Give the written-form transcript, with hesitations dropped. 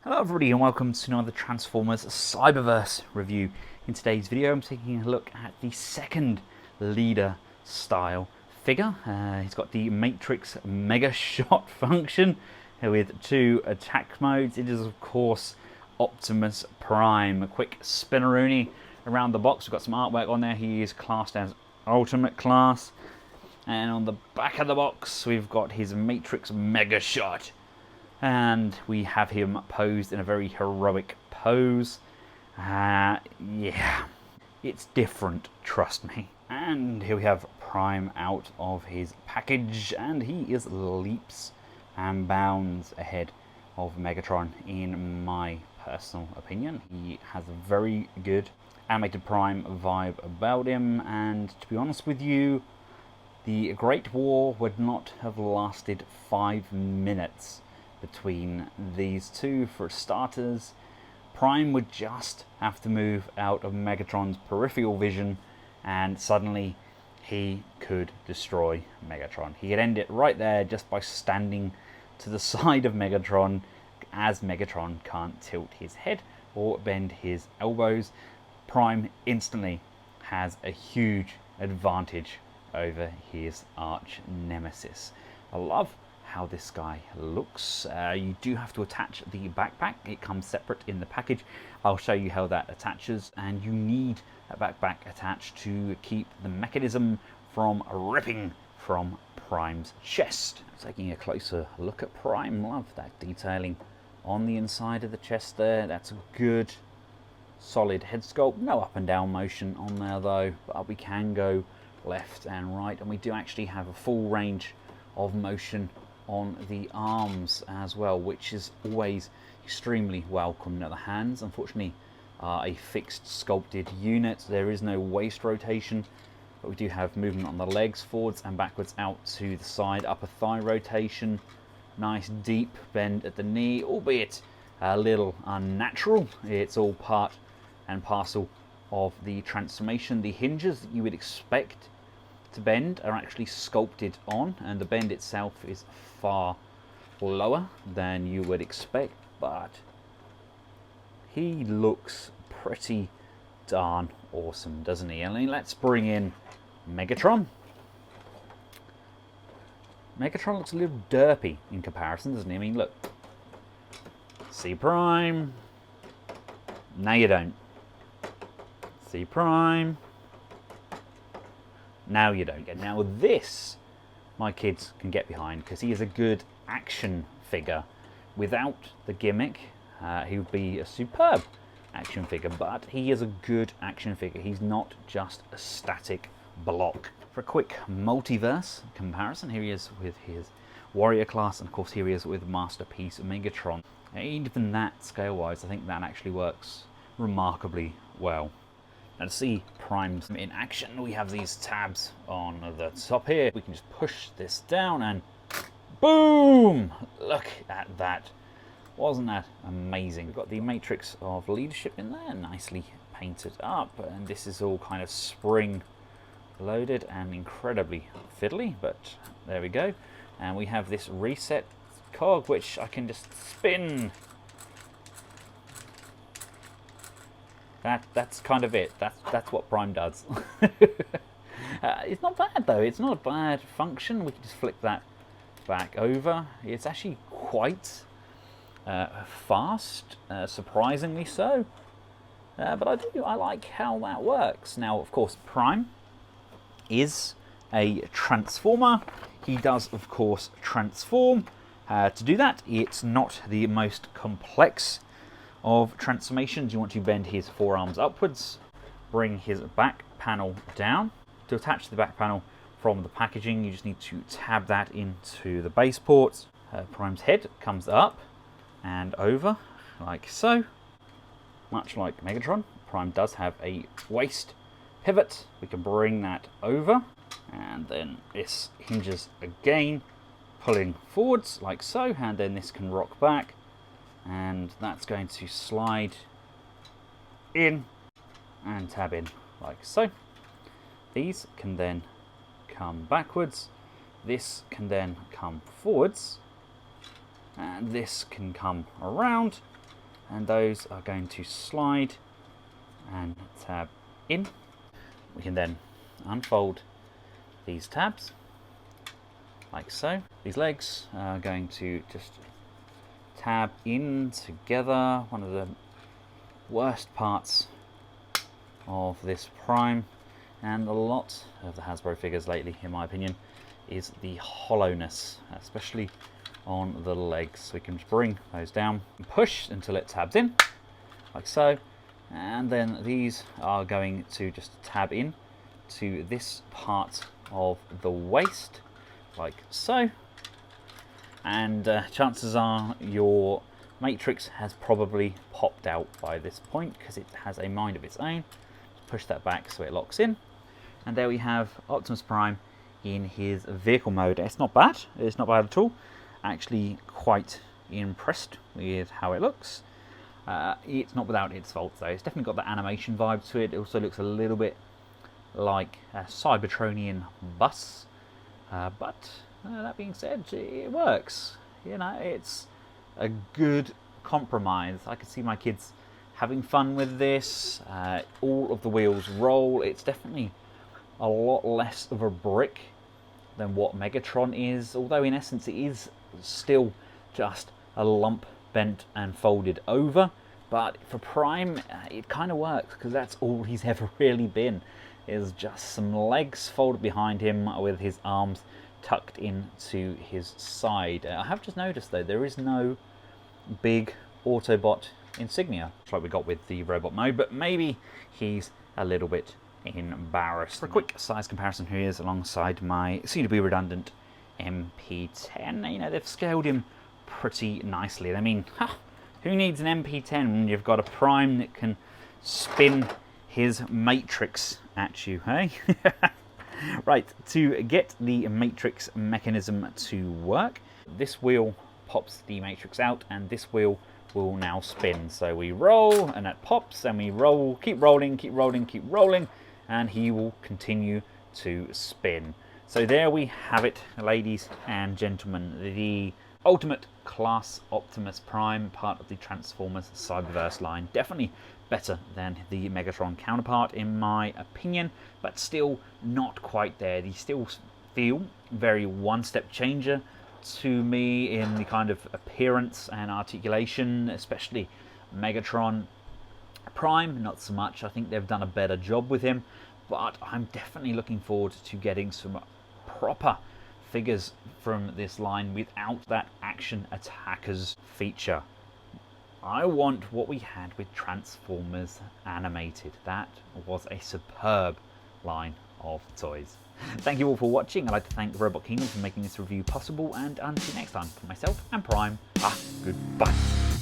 Hello everybody and welcome to another Transformers Cyberverse review. In today's video I'm taking a look at the second leader style figure. He's got the Matrix Mega Shot function with two attack modes. It is of course Optimus Prime. A quick spinneroonie around the box. We've got some artwork on there. He is classed as Ultimate Class. And on the back of the box we've got his Matrix Mega Shot. And we have him posed in a very heroic pose. Yeah, it's different, trust me. And here we have Prime out of his package, and he is leaps and bounds ahead of Megatron in my personal opinion. He has a very good animated Prime vibe about him, and to be honest with you, the Great War would not have lasted 5 minutes between these two. For starters, Prime would just have to move out of Megatron's peripheral vision and suddenly he could destroy Megatron. He could end it right there just by standing to the side of Megatron, as Megatron can't tilt his head or bend his elbows. Prime instantly has a huge advantage over his arch nemesis. I love how this guy looks. You do have to attach the backpack. It comes separate in the package. I'll show you how that attaches, and you need a backpack attached to keep the mechanism from ripping from Prime's chest. Taking a closer look at Prime, love that detailing on the inside of the chest there. That's a good solid head sculpt. No up and down motion on there though, but we can go left and right, and we do actually have a full range of motion on the arms as well, which is always extremely welcome. Now the hands unfortunately are a fixed sculpted unit. There is no waist rotation, but we do have movement on the legs, forwards and backwards out to the side. Upper thigh rotation, nice deep bend at the knee, albeit a little unnatural. It's all part and parcel of the transformation. The hinges that you would expect to bend are actually sculpted on, and the bend itself is far lower than you would expect, but he looks pretty darn awesome, doesn't he? I mean, let's bring in Megatron. Megatron looks a little derpy in comparison, doesn't he? I mean, look. C Prime. Now you don't. C Prime. Now you don't get. Now this, my kids can get behind, because he is a good action figure. Without the gimmick, he would be a superb action figure, but he is a good action figure. He's not just a static block. For a quick multiverse comparison, here he is with his warrior class, and of course here he is with Masterpiece Megatron. Even that, scale-wise, I think that actually works remarkably well. Now to see Prime's in action, we have these tabs on the top here. We can just push this down and boom! Look at that. Wasn't that amazing? We've got the Matrix of Leadership in there, nicely painted up, and this is all kind of spring loaded and incredibly fiddly, but there we go. And we have this reset cog, which I can just spin. That's kind of it. That's what Prime does. It's not bad though. It's not a bad function. We can just flick that back over. It's actually quite fast, surprisingly so. But I like how that works. Now, of course, Prime is a transformer. He does, of course, transform. To do that, it's not the most complex of transformations. You want to bend his forearms upwards, bring his back panel down. To attach the back panel from the packaging, you just need to tab that into the base ports. Prime's head comes up and over like so. Much like Megatron, Prime does have a waist pivot. We can bring that over, and then this hinges again, pulling forwards like so, and then this can rock back, and that's going to slide in and tab in like so. These can then come backwards, this can then come forwards, and this can come around, and those are going to slide and tab in. We can then unfold these tabs like so. These legs are going to just tab in together. One of the worst parts of this Prime and a lot of the Hasbro figures lately, in my opinion, is the hollowness, especially on the legs. So we can just bring those down and push until it tabs in, like so. And then these are going to just tab in to this part of the waist, like so. And chances are your Matrix has probably popped out by this point because it has a mind of its own. Push that back so it locks in. And there we have Optimus Prime in his vehicle mode. It's not bad. It's not bad at all. Actually quite impressed with how it looks. It's not without its faults though. It's definitely got the animation vibe to it. It also looks a little bit like a Cybertronian bus. But that being said, it works. You know, it's a good compromise. I could see my kids having fun with this. All of the wheels roll. It's definitely a lot less of a brick than what Megatron is, although in essence it is still just a lump bent and folded over. But for Prime, it kind of works because that's all he's ever really been, is just some legs folded behind him with his arms tucked into his side. I have just noticed though, there is no big Autobot insignia, like we got with the robot mode, but maybe he's a little bit embarrassed. For a quick size comparison, here he is alongside my soon-to-be redundant MP10. You know, they've scaled him pretty nicely. I mean, who needs an MP10 when you've got a Prime that can spin his Matrix at you, hey? Right, to get the Matrix mechanism to work, this wheel pops the Matrix out and this wheel will now spin. So we roll and it pops and we roll, keep rolling, keep rolling, keep rolling, and he will continue to spin. So there we have it, ladies and gentlemen, the ultimate class Optimus Prime, part of the Transformers Cyberverse line. Definitely better than the Megatron counterpart in my opinion, but still not quite there. These still feel very one-step changer to me in the kind of appearance and articulation, especially Megatron. Prime, not so much. I think they've done a better job with him, but I'm definitely looking forward to getting some proper figures from this line without that action attackers feature. I want what we had with Transformers Animated. That was a superb line of toys. Thank you all for watching. I'd like to thank Robot Kingdom for making this review possible, and until next time, for myself and Prime, goodbye.